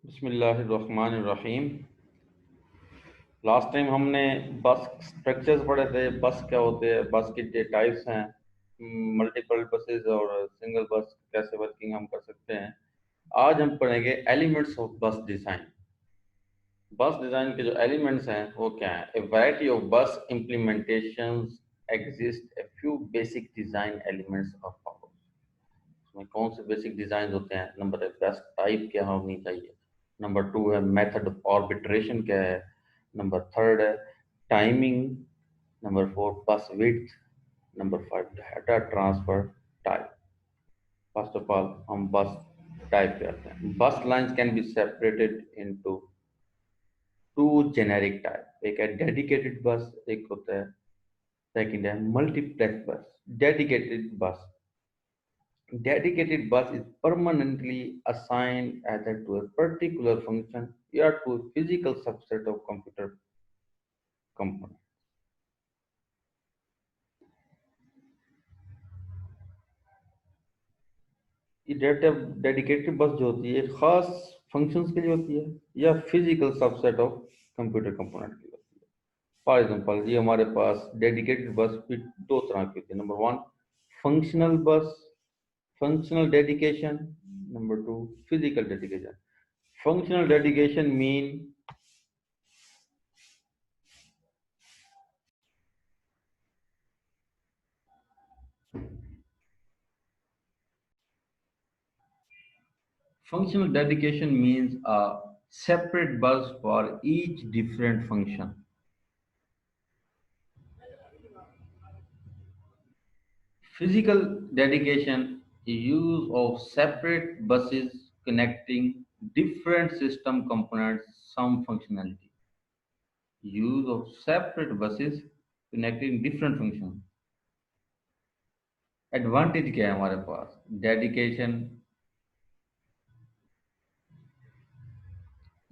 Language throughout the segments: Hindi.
बिस्मिल्लाहिर्रहमानिर्रहीम। लास्ट टाइम हमने बस स्ट्रक्चर्स पढ़े थे। बस क्या होते हैं, बस के टाइप्स हैं, मल्टीपल बसेस और सिंगल बस कैसे वर्किंग हम कर सकते हैं। आज हम पढ़ेंगे एलिमेंट्स ऑफ बस डिज़ाइन। बस डिज़ाइन के जो एलिमेंट्स हैं वो क्या है। ए वैरायटी ऑफ बस implementations exist, a few basic design elements of power. उसमें कौन से बेसिक डिज़ाइन होते हैं। नंबर एक, बस टाइप क्या होनी चाहिए। नंबर टू है मेथड ऑफ ऑर्बिट्रेशन क्या है। नंबर थर्ड है टाइमिंग। नंबर फोर बस width. Number five data transfer type. First of all हम बस टाइप पे आते हैं। बस lines can be separated into two generic type. एक है डेडिकेटेड बस, एक होता है सेकंड है मल्टीप्लेक्स बस। डेडिकेटेड बस, dedicated bus is permanently assigned either to a particular function or to a physical subset of computer component. ये डेटा डेडिकेटेड बस जो होती है खास फंक्शंस के लिए होती है या physical subset of computer component के लिए होती है। फॉर एग्जांपल ये हमारे पास डेडिकेटेड बस भी दो तरह की होती है। नंबर वन फंक्शनल बस, functional dedication. Number two physical dedication. Functional dedication mean functional dedication means a separate bus for each different function. Physical dedication is use of separate buses connecting different system components, some functionality. Use of separate buses connecting different functions. Advantage क्या है हमारे पास। डेडिकेशन,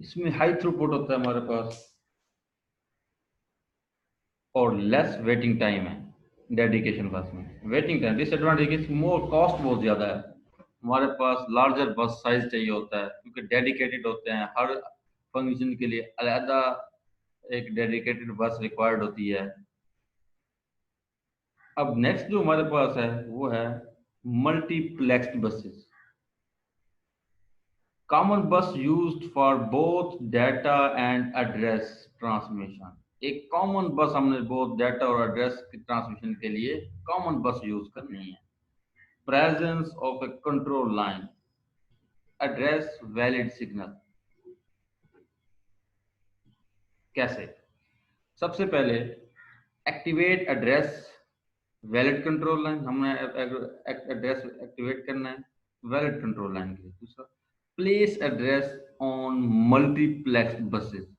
इसमें हाई थ्रूपुट होता है हमारे पास और लेस वेटिंग टाइम है। डेडिकेशन बस में waiting time disadvantage more cost बहुत ज़्यादा है। हमारे पास लार्जर बस साइज चाहिए होता है क्योंकि डेडिकेटेड होते हैं। हर फंक्शन के लिए अलहदा एक डेडिकेटेड बस रिक्वायर्ड होती है। अब नेक्स्ट जो हमारे पास है वो है मल्टीप्लेक्स्ड बसेस। कॉमन बस used for both data and address transmission. एक कॉमन बस हमने बोथ डाटा और एड्रेस की ट्रांसमिशन के लिए कॉमन बस यूज करनी है। Presence of A control line, address valid signal. कैसे, सबसे पहले activate address valid control line. हमने एड्रेस एक्टिवेट करना है वैलिड कंट्रोल लाइन के लिए। दूसरा place address on multiplex buses.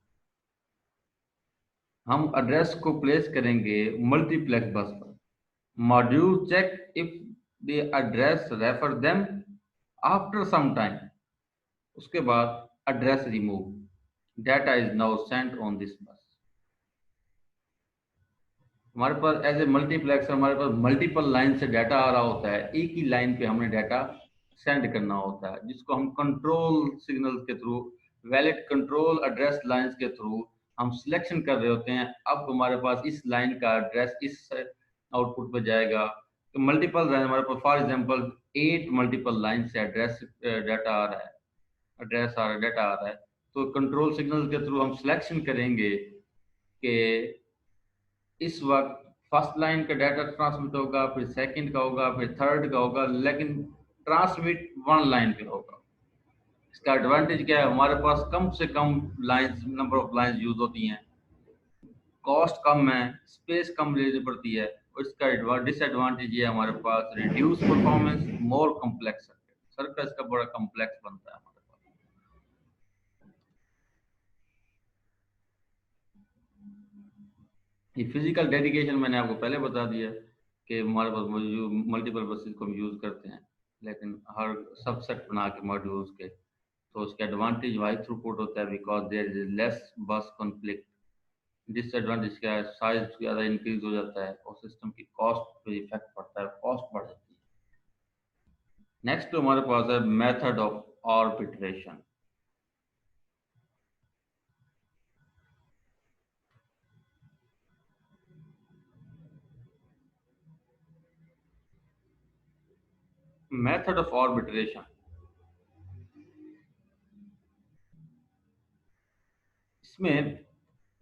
हम एड्रेस को प्लेस करेंगे मल्टीप्लेक्स बस पर। Module check if the address refer them after some time. उसके बाद address remove. Data is now sent on this bus. हमारे पास एज ए मल्टीप्लेक्स हमारे पास मल्टीपल लाइन से डाटा आ रहा होता है। एक ही लाइन पे हमने डाटा सेंड करना होता है जिसको हम कंट्रोल सिग्नल्स के through, valid control address lines के थ्रू हम सिलेक्शन कर रहे होते हैं। अब हमारे पास इस लाइन का एड्रेस इस आउटपुट पे जाएगा। तो मल्टीपल लाइन हमारे पास फॉर एग्जांपल 8 मल्टीपल लाइन से एड्रेस डाटा आ रहा है, एड्रेस आ रहा है, डाटा आ रहा है। तो कंट्रोल सिग्नल के थ्रू हम सिलेक्शन करेंगे कि इस वक्त फर्स्ट लाइन का डाटा ट्रांसमिट होगा, फिर सेकंड का होगा, फिर थर्ड का होगा, लेकिन ट्रांसमिट वन लाइन पे होगा। इसका एडवांटेज क्या है, हमारे पास कम से कम lines, number of lines use होती हैं, कॉस्ट कम है, स्पेस कम लेनी पड़ती है। और इसका डिसएडवांटेज ये है हमारे पास reduce performance, more complex circuit. Circuit इसका बड़ा कम्प्लेक्स बनता है हमारे पास। ये फिजिकल डेडिकेशन मैंने आपको पहले बता दिया कि हमारे पास मल्टीपल बसेस को हम यूज करते हैं, लेकिन हर सबसेट बना के मॉड्यूल्स के। तो उसका एडवांटेज हाई थ्रूपुट होता है बिकॉज देयर इज लेस बस कॉन्फ्लिक्ट। डिसएडवांटेज क्या है, साइज ज़्यादा इंक्रीज हो जाता है और सिस्टम की कॉस्ट पे इफेक्ट पड़ता है, कॉस्ट बढ़ जाती है। नेक्स्ट हमारे पास है method of arbitration. Method of arbitration, इसमें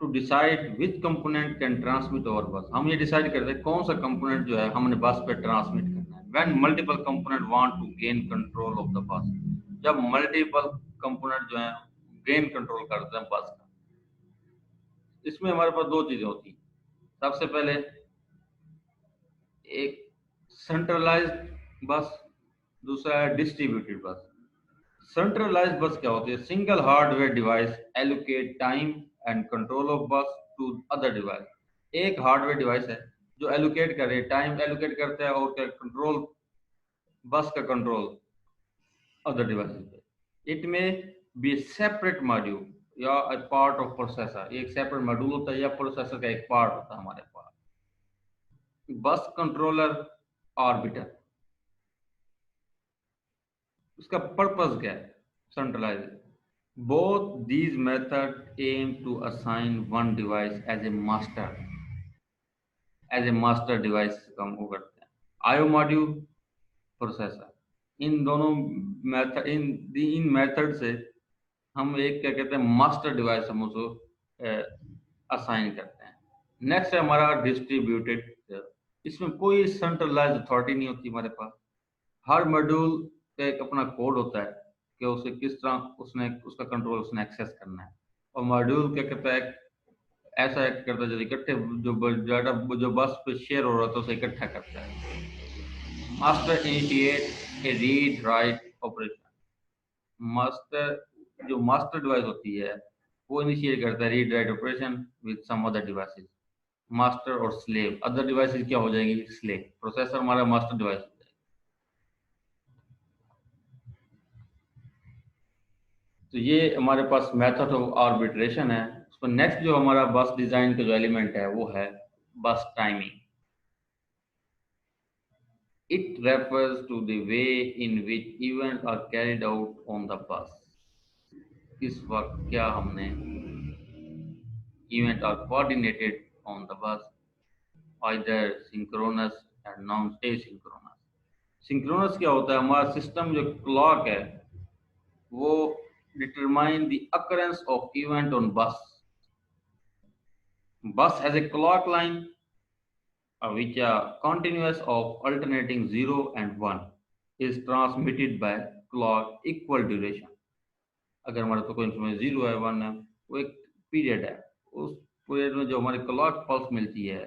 to decide which component can transmit over bus, हम ये डिसाइड करते हैं कौन सा कंपोनेंट जो है हमने बस पे ट्रांसमिट करना है। When multiple component want to gain control of the bus, जब मल्टीपल कंपोनेंट जो है गेन कंट्रोल करते हैं बस का। इसमें हमारे पास दो चीजें होती हैं। सबसे पहले एक सेंट्रलाइज्ड बस, दूसरा है डिस्ट्रीब्यूटेड बस। सेंट्रलाइज्ड बस क्या होती है? Single hardware device allocate time and control of बस टू अदर डिवाइस। एक हार्डवेयर डिवाइस है जो एलोकेट करे, टाइम एलोकेट करता है और कंट्रोल, बस का कंट्रोल अदर डिवाइसेस पे। इट में बी सेपरेट मॉड्यूल या अ पार्ट ऑफ प्रोसेसर, एक सेपरेट मॉड्यूल होता है या प्रोसेसर का एक पार्ट होता है हमारे पास। बस कंट्रोलर ऑर्बिटर, उसका पर्पस क्या है? Centralize. Both these method aim to assign one device as a master, as a master device हम वो करते हैं। आईओ मॉड्यूल, प्रोसेसर, इन दोनों मेथड, इन मेथड से हम एक क्या कहते हैं मास्टर डिवाइस हम उसको असाइन करते हैं। नेक्स्ट है हमारा डिस्ट्रीब्यूटेड। इसमें कोई सेंट्रलाइज अथॉरिटी नहीं होती हमारे पास। हर मॉड्यूल का एक अपना कोड होता है कि उसे किस तरह उसने उसका कंट्रोल उसने एक्सेस करना है। और मॉड्यूल क्या कहता है, ऐसा करता है जो इकट्ठे जो डाटा जो बस पे शेयर हो रहा था उसे इकट्ठा करता है। Master initiate a read write operation, master जो मास्टर डिवाइस होती है वो इनिशिएट करता है read write operation with some other devices. Master और स्लेव, अदर डिवाइसेस क्या हो जाएंगी? स्लेव। प्रोसेसर हमारा मास्टर डिवाइस हो जाएगा। तो ये हमारे पास मेथड ऑफ आर्बिट्रेशन है। उसमें नेक्स्ट जो हमारा बस डिजाइन का जो एलिमेंट है वो है बस timing. It refers to the way in which event are carried out on the bus. इस वक्त क्या हमने event are coordinated on the bus, either synchronous and non asynchronous। Synchronous क्या होता है? हमारा सिस्टम जो क्लॉक है वो determine the occurrence of event on bus. Bus has a clock line which are continuous of alternating 0 and 1 is transmitted by clock equal duration। अगर हमारे तो कोई इंस्ट्रूमेंट 0 है 1 है, वो एक पीरियड है, उस पीरियड में जो हमारी क्लॉक पल्स मिलती है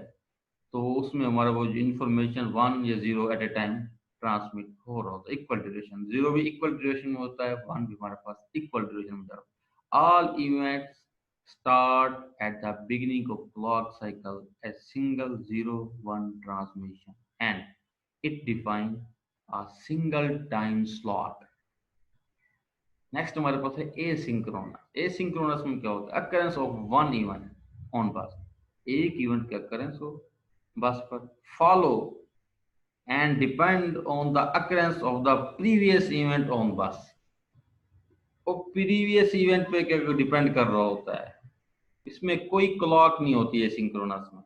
तो उसमें हमारा वो इंफॉर्मेशन 1 या 0 एट ए टाइम ट्रांसमिट हो रहा होता है। इक्वल ड्यूरेशन, 0 भी इक्वल ड्यूरेशन में होता है, 1 भी हमारे पास इक्वल ड्यूरेशन में होता है। All events start at the beginning of clock cycle as single 0 1 transmission and it defines a single time slot। Next हमारे पास है एसिंक्रोनस। एसिंक्रोनस में क्या होता है? Occurrence of one event on बस, एक इवेंट के अकरेंस हो बस पर, follow and depend on the occurrence of the previous event on बस। वो प्रीवियस इवेंट पे क्या डिपेंड कर रहा होता है। इसमें कोई क्लॉक नहीं होती है सिंक्रोनस में।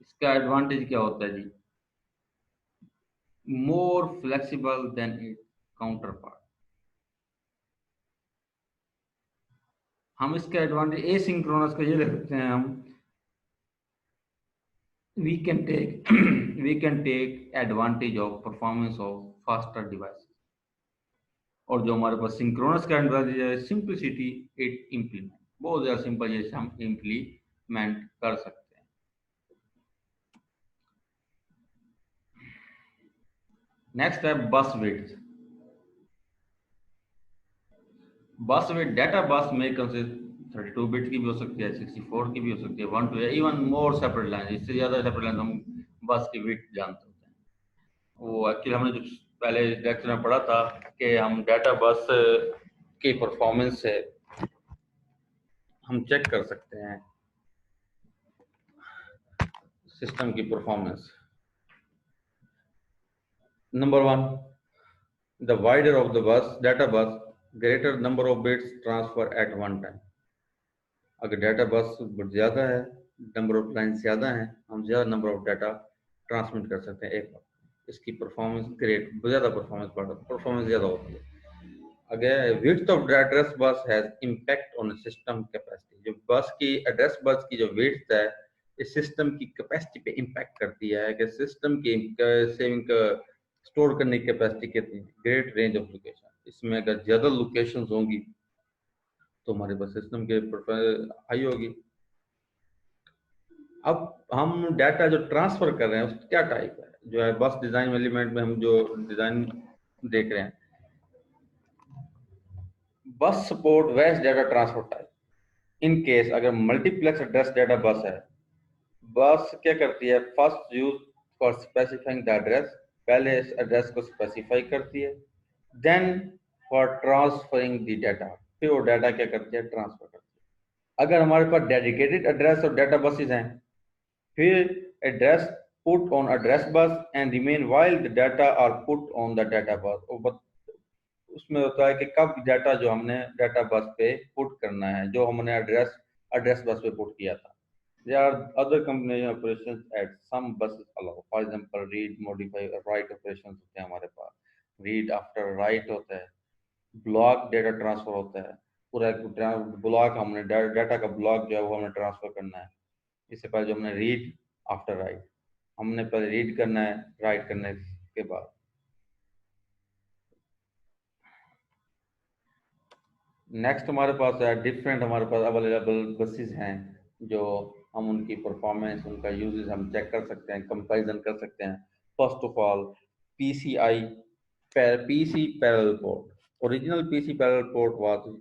इसका एडवांटेज क्या होता है जी? More flexible than it counterpart. हम इसका एडवांटेज एसिंक्रोनस का ये देखते हैं हम, we can take we can take advantage of performance of faster devices। और जो हमारे पास सिंक्रोनस का एडवांटेज है सिंपलिसिटी, इट इम्प्लीमेंट, बहुत ज्यादा सिंपल जैसे हम इम्प्लीमेंट कर सकते हैं। नेक्स्ट है बस विड्थ। बस विड्थ, डाटा बस में कंसिस्ट 32 बिट की भी हो सकती है, 64 की भी हो सकती है, 1 2 इवन मोर सेपरेट लाइन, इससे ज्यादा सेपरेट लाइन हम बस की विड्थ जानते होते हैं। वो एक्चुअली हमने जो पहले लेक्चर में पढ़ा था कि हम डाटा बस की परफॉर्मेंस से हम चेक कर सकते हैं सिस्टम की performance. Number 1, the wider of the bus data bus greater number of bits transfer at one time. अगर डाटा बस ज्यादा है, नंबर ऑफ लाइन ज्यादा है, हम ज्यादा नंबर ऑफ डाटा ट्रांसमिट कर सकते हैं एक वक्त। इसकी परफॉर्मेंस ग्रेट, ज़्यादा परफॉर्मेंस ज़्यादा होती है। अगर width of the address bus has impact on system capacity, जो बस की एड्रेस बस की जो विड्थ है इस सिस्टम की कैपेसिटी पे इम्पैक्ट करती है कि सिस्टम की सेविंग स्टोर करने की कैपेसिटी कितनी है। ग्रेट रेंज ऑफ लोकेशन, इसमें अगर ज़्यादा लोकेशंस होंगी तो हमारे पास सिस्टम के हाई होगी। अब हम डाटा जो ट्रांसफर कर रहे हैं उसकी क्या टाइप है, जो है बस डिजाइन एलिमेंट में हम जो डिजाइन देख रहे हैं, bus support was data transfer type. In case अगर मल्टीप्लेक्स एड्रेस डाटा बस है, बस क्या करती है, first use for specifying the address, पहले इस एड्रेस को स्पेसिफाई करती है, then for transferring the data, फिर वो डाटा क्या करती है, ट्रांसफर करती है। अगर हमारे पास डेडिकेटेड एड्रेस और डाटा बसेस हैं, फिर address put on address bus and remain while the data are put on the data bus। उसमें होता है कि कब डाटा जो हमने डाटा बस पे पुट करना है, जो हमने एड्रेस बस पे पुट किया था। There are other combination operations at some buses allow, for example read, modify, write operations होते हैं हमारे पास। read after write होता है, ब्लॉक डेटा ट्रांसफर होता है, पूरा ब्लॉक हमने डाटा का ब्लॉक जो है वो हमें ट्रांसफर करना है। इससे पहले जो हमने रीड आफ्टर राइट, हमने पहले रीड करना है राइट करने के बाद। नेक्स्ट हमारे पास है डिफरेंट, हमारे पास अवेलेबल बसेस हैं जो हम उनकी परफॉर्मेंस, उनका यूजेस हम चेक कर सकते हैं, कंपैरिजन कर सकते हैं। First of all PCI, PC parallel port. Original PC parallel port was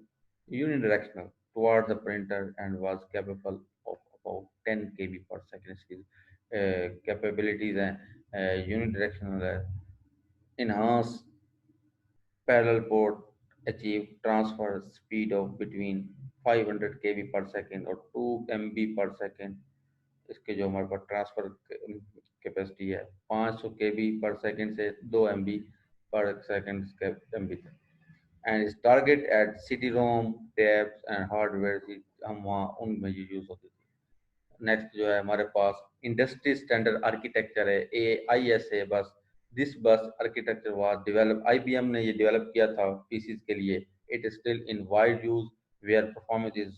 unidirectional toward the printer and was capable of about 10 केबी पर सेकंड। इसकी कैपेबिलिटीज हैं, यूनिडायरेक्शनल है। Enhance parallel port achieve transfer speed of between 500 kb per second और 2 MB per second। इसके जो हमारे पास ट्रांसफर कैपेसिटी है 500 kb पर सेकंड से 2 MB पर सेकंड MB तक। And is target at CD-ROM tabs and hardware, हम वहाँ उनमें ये यूज होती थी। नेक्स्ट जो है हमारे पास इंडस्ट्री स्टैंडर्ड आर्किटेक्चर है, AISA bus. This bus architecture was develop, IBM ने ये डेवलप किया था पीसीज के लिए। It is still in wide use where performance is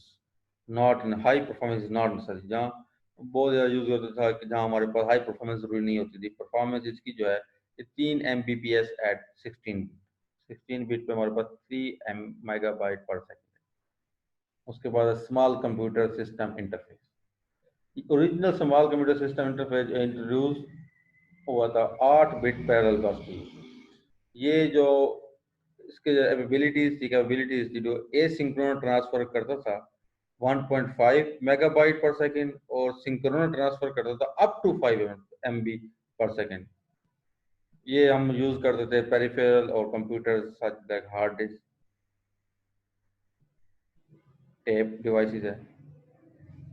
not in high performance is not necessary, जहाँ बहुत ज़्यादा यूज होता था कि जहाँ हमारे पास हाई परफॉर्मेंस जरूरी नहीं होती थी। परफॉर्मेंस इसकी जो है 3 Mbps एट 16 बिट पे हमारे पास 3 मेगाबाइट पर सेकेंड। उसके बाद small computer system interface. Original small computer system interface introduce हुआ था 8 बिट पैरेलल बस की। ये जो इसके एबिलिटीज थी, कैपेबिलिटीज थी, जो एसिंक्रोनस ट्रांसफर करता था 1.5 मेगाबाइट पर सेकंड और सिंक्रोनस ट्रांसफर करता था अप टू 5 MB पर सेकंड। ये हम यूज करते थे पेरिफेरल और computer such like hard disk, tape devices है,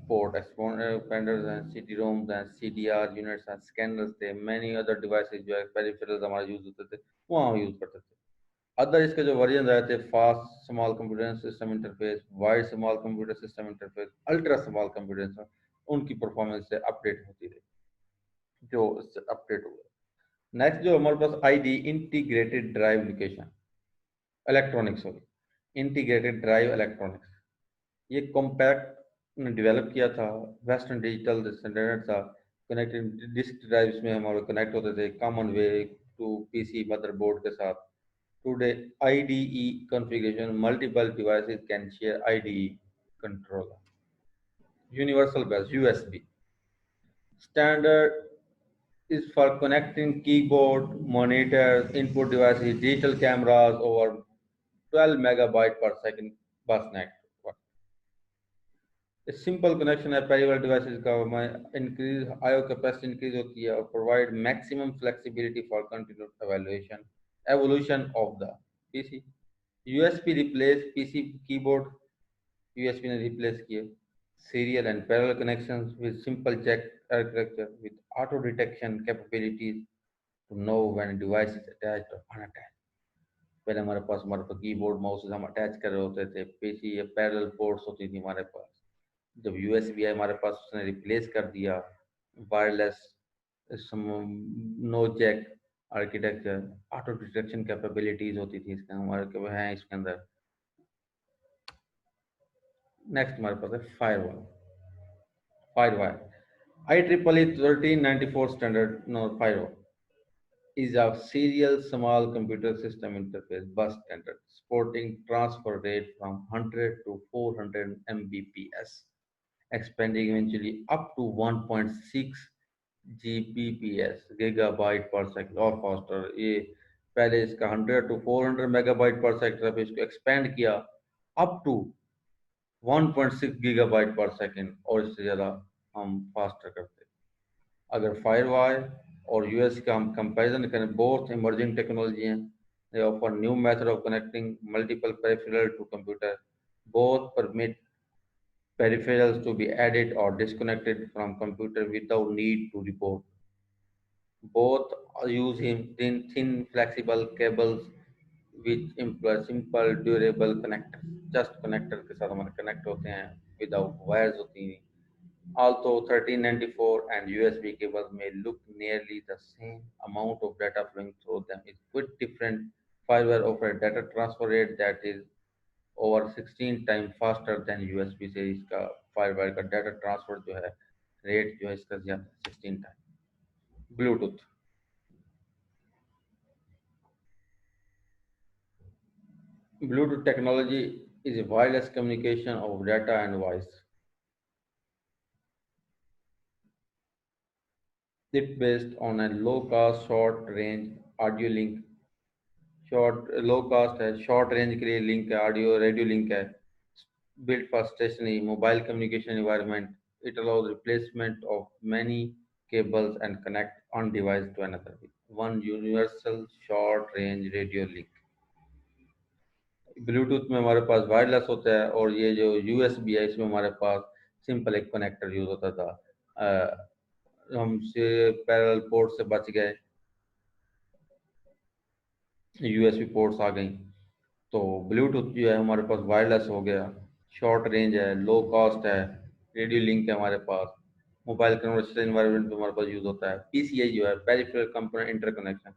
पोर्ट एक्सपेंडर्स हैं, CD-ROMs हैं, CDR यूनिट्स हैं, स्कैनर्स थे, मैनी अदर डिवाइसेस जो है पेरिफेरल्स हमारे यूज होते थे, वहाँ यूज करते थे। अदर इसके जो वर्जन आए थे, fast small computer system interface, wide small computer system interface, ultra small computer, उनकी परफॉर्मेंस से अपडेट होती रही, जो इससे अपडेट हुआ। नेक्स्ट जो हमारे पास ID integrated drive location electronics होगी, इंटीग्रेटेड ड्राइव इलेक्ट्रॉनिक्स। ये कॉम्पैक्ट ने डेवलप किया था, वेस्टर्न डिजिटल स्टैंडर्ड था। कनेक्टेड डिस्क ड्राइव्स में हमारे कनेक्ट होते थे common way to PC motherboard के साथ। Today, IDE configuration, multiple devices can share IDE controller. Universal Bus USB standard is for connecting keyboard, monitors, input devices, digital cameras over 12 megabyte per second bus network. A simple connection है peripheral devices का increase IO capacity increase होती है और provide maximum flexibility for continuous evolution of the PC. USB replace PC keyboard, USB ने replace किए। Serial and parallel connections with simple jack architecture with auto detection capabilities to know when a device is attached or unattached। पहले हमारे पास कीबोर्ड माउस हम अटैच कर रहे होते थे, PC या पैरेलल पोर्ट्स होती थी हमारे पास। जब USB है हमारे पास, उसने रिप्लेस कर दिया wireless no jack architecture, auto detection capabilities होती थी इसके हमारे के हैं इसके अंदर। नेक्स्ट हमारे पास है firewall. Firewall IEEE 1394 standard firewall is a serial small computer system interface bus standard supporting transfer rate from 100 to 400 Mbps, expanding eventually up to 1.6 Gbps gigabyte per second or faster। ये पहले इसका 100 to 400 मेगाबाइट पर सेकंड, अब इसको एक्सपेंड किया अप टू 1.6 गीगाबाइट पर सेकंड और इससे ज़्यादा हम फास्टर करते। अगर फायरवॉल और यूएस का हम कंपैरिजन करें, बोथ इमर्जिंग टेक्नोलॉजी हैं। दे offer new method of connecting multiple peripheral to computer, both permit peripherals to be added or disconnected from computer without need to report. Both use thin flexible cables which employ simple durable connectors। just connector के साथ हमारे connect होते हैं, without wires होती हैं। Although 1394 and USB cables may look nearly the same, amount of data flowing through them is quite different। Firewall offer a data transfer rate that is over 16 time faster than USB से। इसका फायरवॉल का डाटा ट्रांसफर जो है रेट जो है इसका ज्यादा 16 time. Bluetooth. Bluetooth technology is a wireless communication of data and voice. It based on a low cost short range audio link। Short low cost है, शॉर्ट रेंज के लिए लिंक है, ऑडियो रेडियो लिंक है। built for stationary mobile communication environment, it allows replacement of many cables and connect one device to another with one universal short range radio link। Bluetooth में हमारे पास वायरलेस होता है और ये जो यूएसबी है इसमें हमारे पास सिंपल एक कनेक्टर यूज होता था। हमसे पैरेलल पोर्ट से बच गए, यूएसबी पोर्ट्स आ गई, तो ब्लूटूथ जो है हमारे पास वायरलेस हो गया, शॉर्ट रेंज है, लो कॉस्ट है, रेडियो लिंक है हमारे पास, मोबाइल कन्वर्सेशन एनवायरनमेंट में हमारे पास यूज होता है। पीसीआई जो है peripheral component interconnection,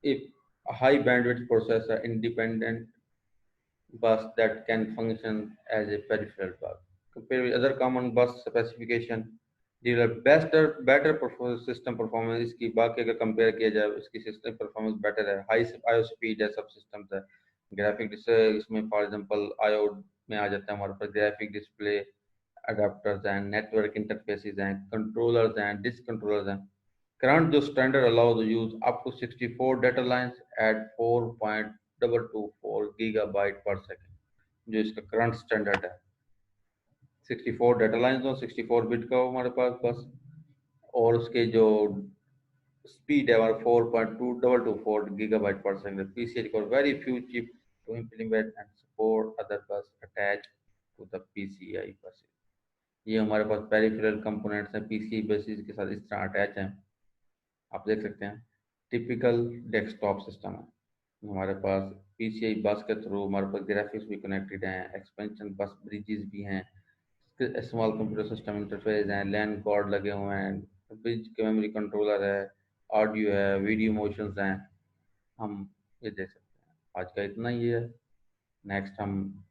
if a high bandwidth processor independent bus that can function as a peripheral bus. Compared with other common bus specification, there better system performance। इसकी बाकी अगर कंपेयर किया जाए इसकी सिस्टम परफॉर्मेंस बेटर है, हाई आईओ स्पीड है, सब सिस्टम्स है। ग्राफिक इसमें फॉर एग्जांपल आईओ में आ जाता है हमारे पास ग्राफिक डिस्प्ले, अडाप्टर्स हैं, नेटवर्क इंटरफेसेस हैं, कंट्रोलर्स हैं, डिस्क कंट्रोलर्स हैं। Current जो standard allows the use up to 64 data lines at 4.224 gigabyte per second। जो इसका करंट स्टैंडर्ड है 64 डाटा लाइंस हो, 64 बिट का हो हमारे पास बस, और उसके जो स्पीड है हमारा 4.224 gigabyte per second। PCI for very few chip to implement and support other bus attached to the PCI buses। ये हमारे पास पेरिफेरल कंपोनेंट्स हैं PCI buses के साथ इस तरह अटैच हैं, आप देख सकते हैं। टिपिकल डेस्कटॉप सिस्टम है हमारे पास, पीसीआई बस के थ्रू हमारे पास ग्राफिक्स भी कनेक्टेड हैं, एक्सपेंशन बस ब्रिजेस भी हैं, स्मॉल कंप्यूटर सिस्टम इंटरफेस हैं, लैन कॉर्ड लगे हुए हैं, ब्रिज के मेमोरी कंट्रोलर है, ऑडियो है, वीडियो मोशंस हैं, हम ये देख सकते हैं। आज का इतना ही है। नेक्स्ट हम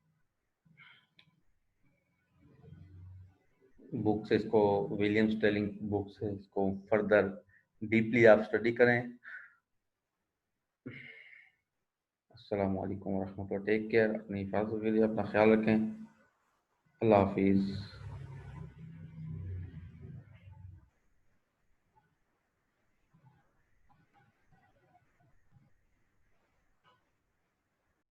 बुक से इसको, विलियम स्टेलिंग बुक से इसको फर्दर डीपली आप स्टडी करें। अस्सलाम वालेकुम रहमतुल्लाह। टेक केयर, अपनी हिफाजत के लिए अपना ख्याल रखें। अल्लाह हाफिज़।